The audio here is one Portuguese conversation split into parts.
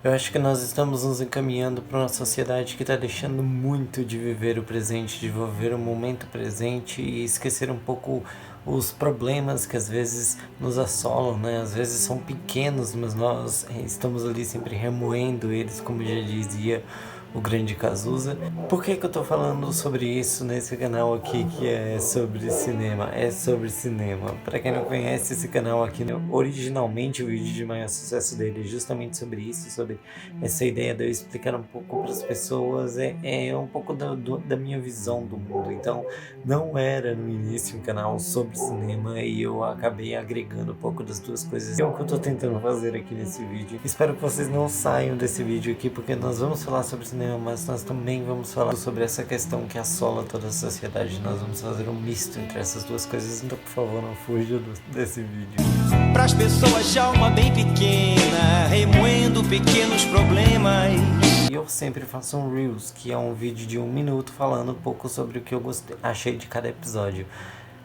Eu acho que nós estamos nos encaminhando para uma sociedade que está deixando muito de viver o presente, de viver o momento presente e esquecer um pouco os problemas que às vezes nos assolam, né? Às vezes são pequenos, mas nós estamos ali sempre remoendo eles, como já dizia o grande Cazuza. Por que eu tô falando sobre isso nesse canal aqui que é sobre cinema? É sobre cinema. Para quem não conhece esse canal aqui, né, originalmente o vídeo de maior sucesso dele é justamente sobre isso, sobre essa ideia de eu explicar um pouco para as pessoas, é um pouco da minha visão do mundo. Então, não era no início um canal sobre cinema e eu acabei agregando um pouco das duas coisas. É o que eu tô tentando fazer aqui nesse vídeo. Espero que vocês não saiam desse vídeo aqui, porque nós vamos falar sobre cinema, mas nós também vamos falar sobre essa questão que assola toda a sociedade. Nós vamos fazer um misto entre essas duas coisas, então por favor não fuja desse vídeo. Pras pessoas de alma bem pequena, remoendo pequenos problemas. E eu sempre faço um Reels, que é um vídeo de 1 minuto falando um pouco sobre o que eu achei de cada episódio.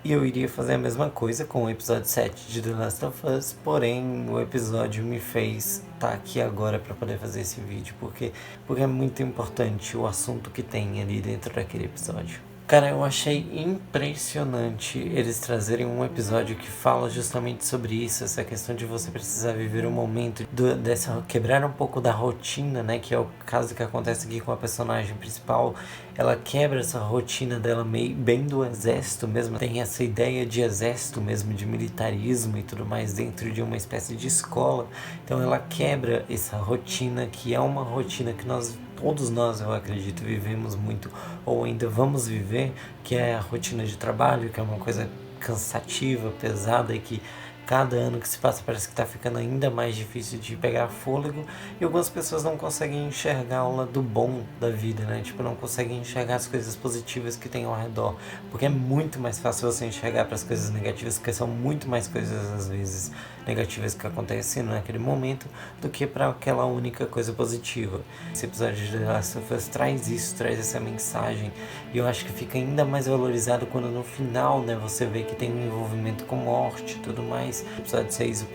E eu iria fazer a mesma coisa com o episódio 7 de The Last of Us, porém o episódio me fez estar aqui agora para poder fazer esse vídeo, porque é muito importante o assunto que tem ali dentro daquele episódio. Cara, eu achei impressionante eles trazerem um episódio que fala justamente sobre isso, essa questão de você precisar viver o momento, quebrar um pouco da rotina, né, que é o caso que acontece aqui com a personagem principal. Ela quebra essa rotina dela bem do exército mesmo, tem essa ideia de exército mesmo, de militarismo e tudo mais dentro de uma espécie de escola. Então ela quebra essa rotina, que é uma rotina que todos nós, eu acredito, vivemos muito, ou ainda vamos viver, que é a rotina de trabalho, que é uma coisa cansativa, pesada, e que cada ano que se passa parece que está ficando ainda mais difícil de pegar fôlego, e algumas pessoas não conseguem enxergar o lado bom da vida, né? Tipo, não conseguem enxergar as coisas positivas que tem ao redor, porque é muito mais fácil você enxergar para as coisas negativas, porque são muito mais coisas, às vezes, negativas que acontecem naquele momento, do que para aquela única coisa positiva. Esse episódio de The Last of Us traz isso, traz essa mensagem, e eu acho que fica ainda mais valorizado quando no final, né, você vê que tem um envolvimento com morte e tudo mais. No episódio 6,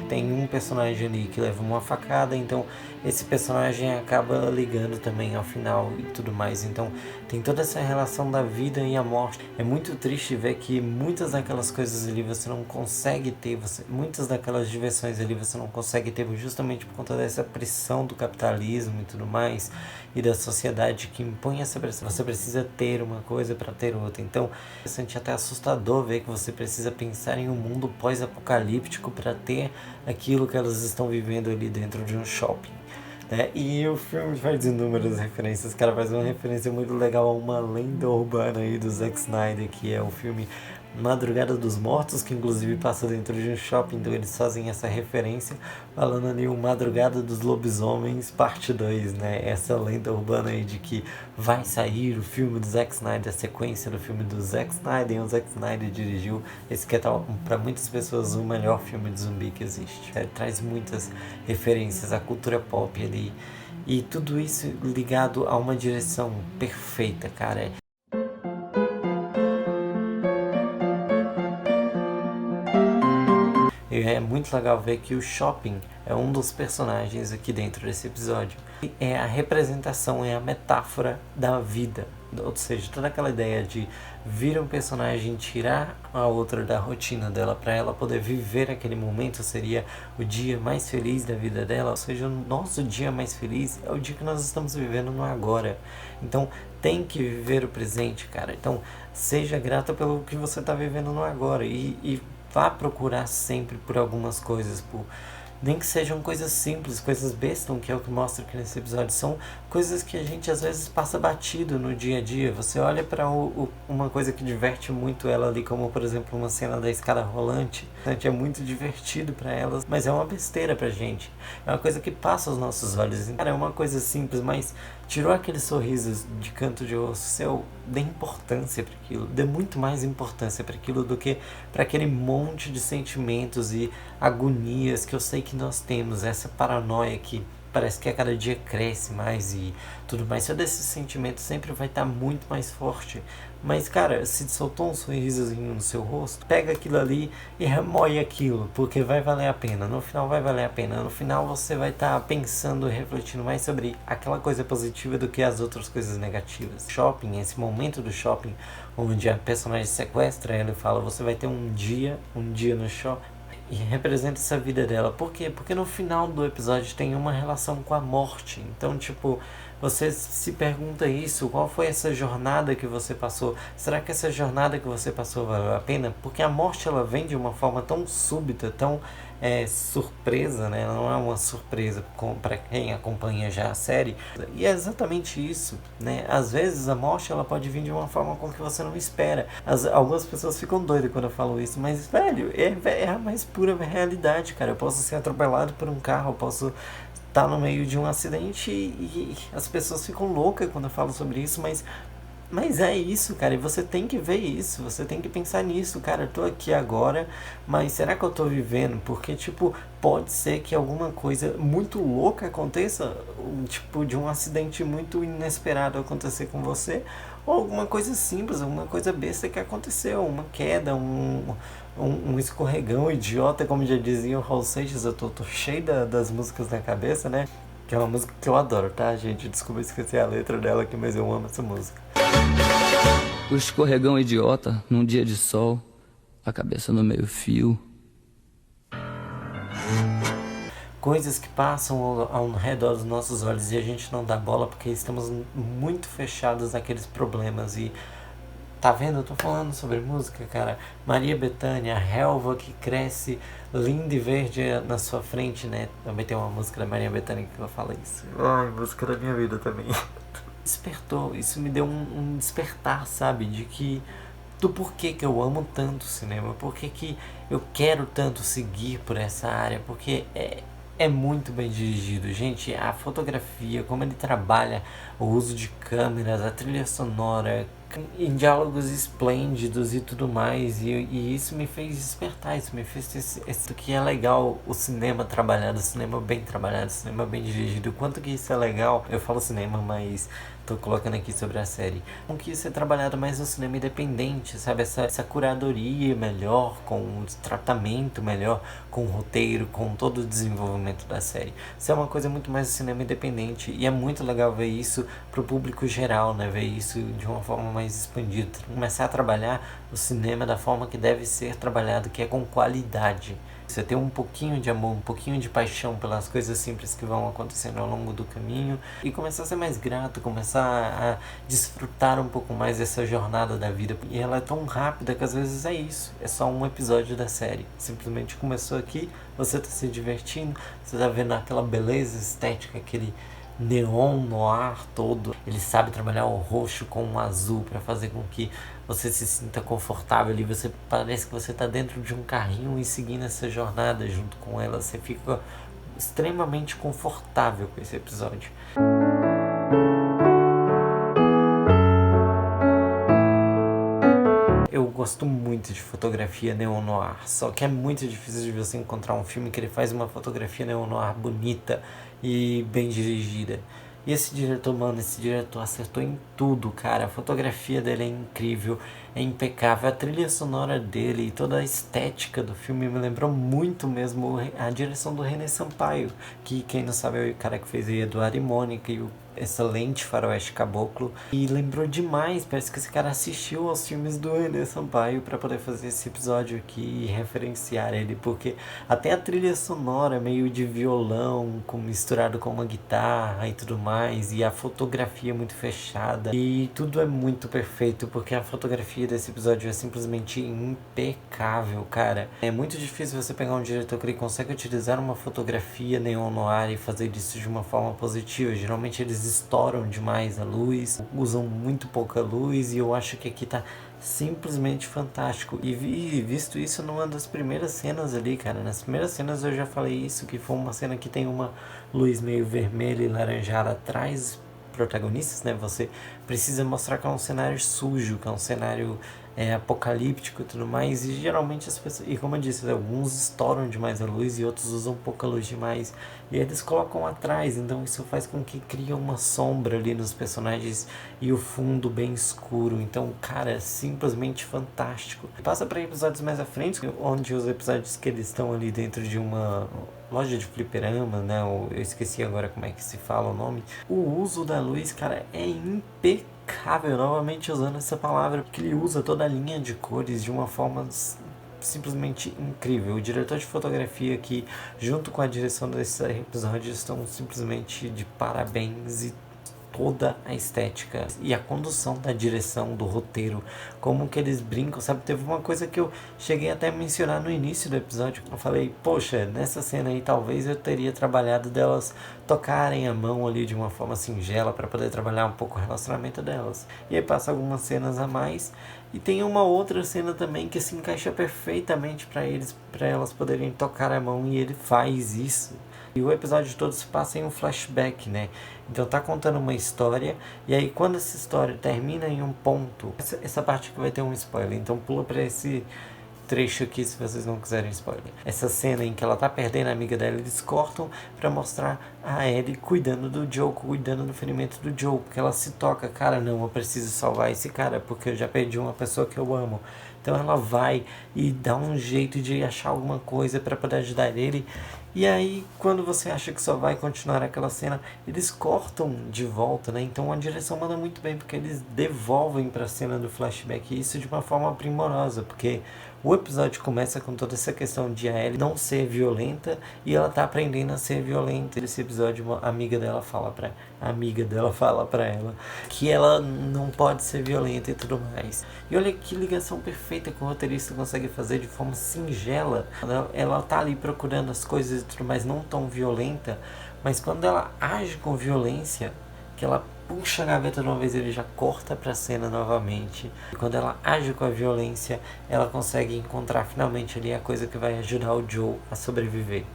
tem um personagem ali que leva uma facada, então esse personagem acaba ligando também ao final e tudo mais. Então tem toda essa relação da vida e a morte. É muito triste ver que muitas daquelas coisas ali você não consegue ter, muitas daquelas diversões ali você não consegue ter justamente por conta dessa pressão do capitalismo e tudo mais, e da sociedade que impõe essa pressão. Você precisa ter uma coisa para ter outra. Então é interessante, até assustador ver que você precisa pensar em um mundo pós-apocalíptico para ter aquilo que elas estão vivendo ali dentro de um shopping, né? E o filme faz inúmeras referências, cara, faz uma referência muito legal a uma lenda urbana aí do Zack Snyder, que é o filme Madrugada dos Mortos, que inclusive passa dentro de um shopping, então eles fazem essa referência, falando ali o Madrugada dos Lobisomens, parte 2, né? Essa lenda urbana aí de que vai sair o filme do Zack Snyder, a sequência do filme do Zack Snyder, e o Zack Snyder dirigiu esse que é, para muitas pessoas, o melhor filme de zumbi que existe. Ele traz muitas referências à cultura pop ali, e tudo isso ligado a uma direção perfeita, cara. E é muito legal ver que o shopping é um dos personagens aqui dentro desse episódio. E é a representação, é a metáfora da vida. Ou seja, toda aquela ideia de vir um personagem, tirar a outra da rotina dela para ela poder viver aquele momento, seria o dia mais feliz da vida dela. Ou seja, o nosso dia mais feliz é o dia que nós estamos vivendo no agora. Então tem que viver o presente, cara. Então seja grata pelo que você está vivendo no agora, e vá procurar sempre por algumas coisas, nem que sejam coisas simples, coisas bestas, que é o que mostra aqui nesse episódio. São coisas que a gente às vezes passa batido no dia a dia. Você olha para uma coisa que diverte muito ela ali, como por exemplo uma cena da escada rolante. É muito divertido para elas, mas é uma besteira pra gente. É uma coisa que passa aos nossos olhos. Cara, é uma coisa simples, mas tirou aquele sorriso de canto de osso seu. Dê importância para aquilo, dê muito mais importância para aquilo do que para aquele monte de sentimentos e agonias que eu sei que nós temos, essa paranoia que parece que a cada dia cresce mais e tudo mais. Todo esse sentimento sempre vai estar muito mais forte. Mas, cara, se soltou um sorrisozinho no seu rosto, pega aquilo ali e remoe aquilo, porque vai valer a pena. No final vai valer a pena. No final você vai estar pensando, refletindo mais sobre aquela coisa positiva do que as outras coisas negativas. Shopping, esse momento do shopping, onde a personagem sequestra ela e fala, você vai ter um dia no shopping. E representa essa vida dela. Por quê? Porque no final do episódio tem uma relação com a morte. Então, tipo, você se pergunta isso, qual foi essa jornada que você passou? Será que essa jornada que você passou valeu a pena? Porque a morte, ela vem de uma forma tão súbita, tão surpresa, né? Ela não é uma surpresa para quem acompanha já a série. E é exatamente isso, né? Às vezes a morte, ela pode vir de uma forma com que você não espera. Algumas pessoas ficam doidas quando eu falo isso, mas, velho, é a mais pura realidade, cara. Eu posso ser atropelado por um carro, eu posso estar no meio de um acidente e as pessoas ficam loucas quando eu falo sobre isso, mas é isso, cara, e você tem que ver isso, você tem que pensar nisso, cara, eu tô aqui agora, mas será que eu tô vivendo? Porque, tipo, pode ser que alguma coisa muito louca aconteça, tipo, de um acidente muito inesperado acontecer com você, ou alguma coisa simples, alguma coisa besta que aconteceu, uma queda, um escorregão idiota, como já dizia o Raul Seixas. Eu tô cheio das músicas na cabeça, né? Que é uma música que eu adoro, tá, gente? Desculpa esquecer a letra dela aqui, mas eu amo essa música. O escorregão idiota, num dia de sol, a cabeça no meio-fio. Coisas que passam ao redor dos nossos olhos e a gente não dá bola porque estamos muito fechados naqueles problemas. E tá vendo? Eu tô falando sobre música, cara. Maria Bethânia, a relva que cresce linda e verde na sua frente, né? Também tem uma música da Maria Bethânia que ela fala isso. Ai, música da minha vida também. Despertou, isso me deu um despertar, sabe? De que do porquê que eu amo tanto o cinema, porquê que eu quero tanto seguir por essa área, porque é muito bem dirigido, gente. A fotografia, como ele trabalha o uso de câmeras, a trilha sonora, em diálogos esplêndidos e tudo mais, e isso me fez despertar, isso me fez isso que é legal o cinema trabalhado, o cinema bem trabalhado, o cinema bem dirigido. Quanto que isso é legal, eu falo cinema, mas tô colocando aqui sobre a série, com que isso é trabalhado mais no cinema independente, sabe, essa curadoria melhor, com o tratamento melhor, com o roteiro, com todo o desenvolvimento da série. Isso é uma coisa muito mais do cinema independente, e é muito legal ver isso pro público geral, né, ver isso de uma forma mais expandida, começar a trabalhar o cinema da forma que deve ser trabalhado, que é com qualidade. Você ter um pouquinho de amor, um pouquinho de paixão pelas coisas simples que vão acontecendo ao longo do caminho e começar a ser mais grato, começar a desfrutar um pouco mais dessa jornada da vida. E ela é tão rápida que às vezes é isso, é só um episódio da série. Simplesmente começou aqui, você tá se divertindo, você tá vendo aquela beleza estética, aquele neon no ar todo. Ele sabe trabalhar o roxo com o azul para fazer com que você se sinta confortável ali. Você parece que você está dentro de um carrinho e seguindo essa jornada junto com ela. Você fica extremamente confortável com esse episódio. Eu gosto muito de fotografia neo-noir, só que é muito difícil de você encontrar um filme que ele faz uma fotografia neo-noir bonita e bem dirigida. E esse diretor, mano, esse diretor acertou em tudo, cara. A fotografia dele é incrível, é impecável. A trilha sonora dele e toda a estética do filme me lembrou muito mesmo a direção do René Sampaio, que quem não sabe é o cara que fez Eduardo e Mônica e o excelente Faroeste Caboclo. E lembrou demais, parece que esse cara assistiu aos filmes do René Sampaio para poder fazer esse episódio aqui e referenciar ele, porque até a trilha sonora meio de violão misturado com uma guitarra e tudo mais, e a fotografia muito fechada, e tudo é muito perfeito, porque a fotografia desse episódio é simplesmente impecável, cara. É muito difícil você pegar um diretor que ele consegue utilizar uma fotografia neon noir e fazer isso de uma forma positiva. Geralmente eles estouram demais a luz, usam muito pouca luz, e eu acho que aqui tá simplesmente fantástico. E visto isso numa das primeiras cenas ali, cara. Nas primeiras cenas eu já falei isso, que foi uma cena que tem uma luz meio vermelha e laranjada atrás dos protagonistas, né? Você precisa mostrar que é um cenário sujo, que é um cenário apocalíptico e tudo mais, e geralmente as pessoas, e como eu disse, alguns estouram demais a luz e outros usam pouca luz demais, e eles colocam atrás, então isso faz com que crie uma sombra ali nos personagens e o fundo bem escuro. Então, cara, é simplesmente fantástico. Passa para episódios mais à frente, onde os episódios que eles estão ali dentro de uma loja de fliperama, né, eu esqueci agora como é que se fala o nome. O uso da luz, cara, é impecável, novamente usando essa palavra, porque ele usa toda a linha de cores de uma forma simplesmente incrível. O diretor de fotografia aqui, junto com a direção desse episódio, estão simplesmente de parabéns, e toda a estética e a condução da direção do roteiro, como que eles brincam, sabe? Teve uma coisa que eu cheguei até a mencionar no início do episódio. Eu falei, poxa, nessa cena aí talvez eu teria trabalhado delas tocarem a mão ali de uma forma singela para poder trabalhar um pouco o relacionamento delas. E aí passa algumas cenas a mais e tem uma outra cena também que se encaixa perfeitamente para elas poderem tocar a mão, e ele faz isso. E o episódio todo se passa em um flashback, né? Então tá contando uma história, e aí quando essa história termina em um ponto, essa parte aqui vai ter um spoiler, então pula pra esse trecho aqui se vocês não quiserem spoiler. Essa cena em que ela tá perdendo a amiga dela, eles cortam pra mostrar a Ellie cuidando do Joe, cuidando do ferimento do Joe, porque ela se toca, cara, não, eu preciso salvar esse cara, porque eu já perdi uma pessoa que eu amo. Então ela vai e dá um jeito de achar alguma coisa para poder ajudar ele. E aí, quando você acha que só vai continuar aquela cena, eles cortam de volta, né? Então a direção manda muito bem, porque eles devolvem para a cena do flashback, e isso de uma forma primorosa, porque o episódio começa com toda essa questão de a Ellie não ser violenta, e ela tá aprendendo a ser violenta. Nesse episódio, uma amiga dela fala pra ela que ela não pode ser violenta e tudo mais. E olha que ligação perfeita que o roteirista consegue fazer de forma singela. Ela tá ali procurando as coisas e tudo mais, não tão violenta, mas quando ela age com violência, que ela puxa a gaveta de uma vez, ele já corta pra cena novamente. E quando ela age com a violência, ela consegue encontrar finalmente ali a coisa que vai ajudar o Joe a sobreviver.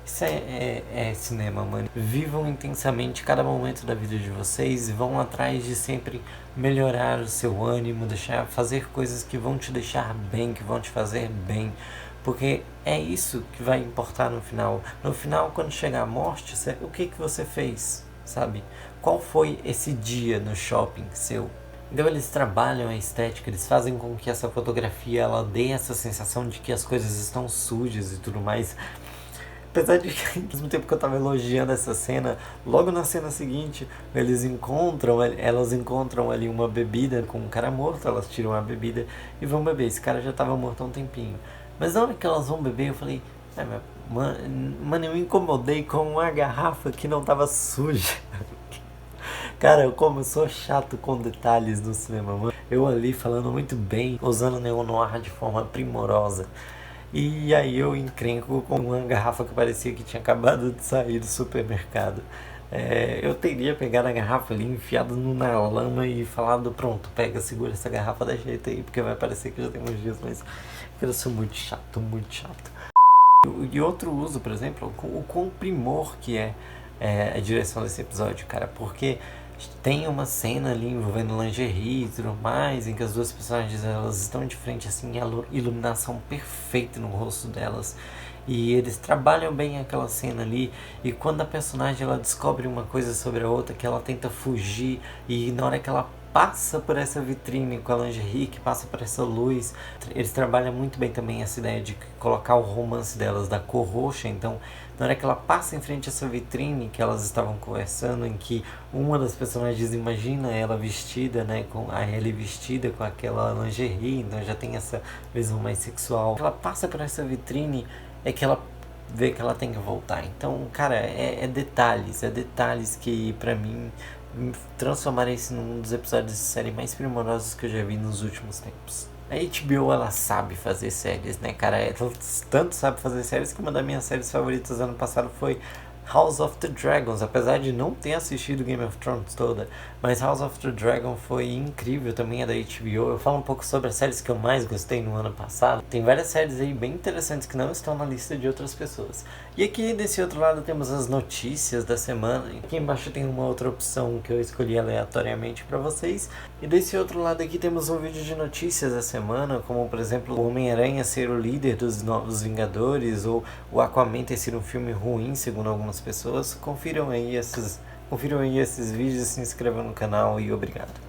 Isso é cinema, mano. Vivam intensamente cada momento da vida de vocês, vão atrás de sempre melhorar o seu ânimo, fazer coisas que vão te deixar bem, que vão te fazer bem, porque é isso que vai importar no final. No final, quando chegar a morte, o que você fez, sabe? Qual foi esse dia no shopping seu? Então eles trabalham a estética, eles fazem com que essa fotografia ela dê essa sensação de que as coisas estão sujas e tudo mais. Apesar de que, ao mesmo tempo que eu tava elogiando essa cena, logo na cena seguinte, elas encontram ali uma bebida com um cara morto, elas tiram a bebida e vão beber. Esse cara já tava morto há um tempinho. Mas na hora que elas vão beber, eu falei, mano, eu me incomodei com uma garrafa que não tava suja. Cara, como eu sou chato com detalhes no cinema, mano. Eu ali falando muito bem, usando o neo-noir de forma primorosa. E aí eu encrenco com uma garrafa que parecia que tinha acabado de sair do supermercado. Eu teria pegado a garrafa ali, enfiado na lama e falado, pronto, pega, segura essa garrafa da jeito aí, porque vai parecer que já tem uns dias, mas eu sou muito chato, muito chato. E outro uso, por exemplo, o quão primor que é a direção desse episódio, cara, porque tem uma cena ali envolvendo lingerie e tudo mais, em que as duas personagens elas estão de frente assim, a iluminação perfeita no rosto delas, e eles trabalham bem aquela cena ali. E quando a personagem ela descobre uma coisa sobre a outra, que ela tenta fugir, e na hora que ela passa por essa vitrine com a lingerie, que passa por essa luz, eles trabalham muito bem também essa ideia de colocar o romance delas da cor roxa. Então na hora que ela passa em frente a essa vitrine que elas estavam conversando, em que uma das personagens imagina ela vestida, né, com a Ellie vestida com aquela lingerie, então já tem essa visão mais sexual. Ela passa por essa vitrine, é que ela vê que ela tem que voltar. Então, cara, é detalhes que pra mim transformaram isso num dos episódios de série mais primorosos que eu já vi nos últimos tempos. A HBO, ela sabe fazer séries, né, cara? Ela tanto sabe fazer séries que uma das minhas séries favoritas ano passado foi House of the Dragons, apesar de não ter assistido Game of Thrones toda, mas House of the Dragon foi incrível, também é da HBO. Eu falo um pouco sobre as séries que eu mais gostei no ano passado. Tem várias séries aí bem interessantes que não estão na lista de outras pessoas. E aqui desse outro lado temos as notícias da semana. Aqui embaixo tem uma outra opção que eu escolhi aleatoriamente para vocês. E desse outro lado aqui temos um vídeo de notícias da semana, como por exemplo o Homem-Aranha ser o líder dos Novos Vingadores, ou o Aquaman ter sido um filme ruim, segundo algumas pessoas. Confiram aí esses vídeos, se inscrevam no canal e obrigado.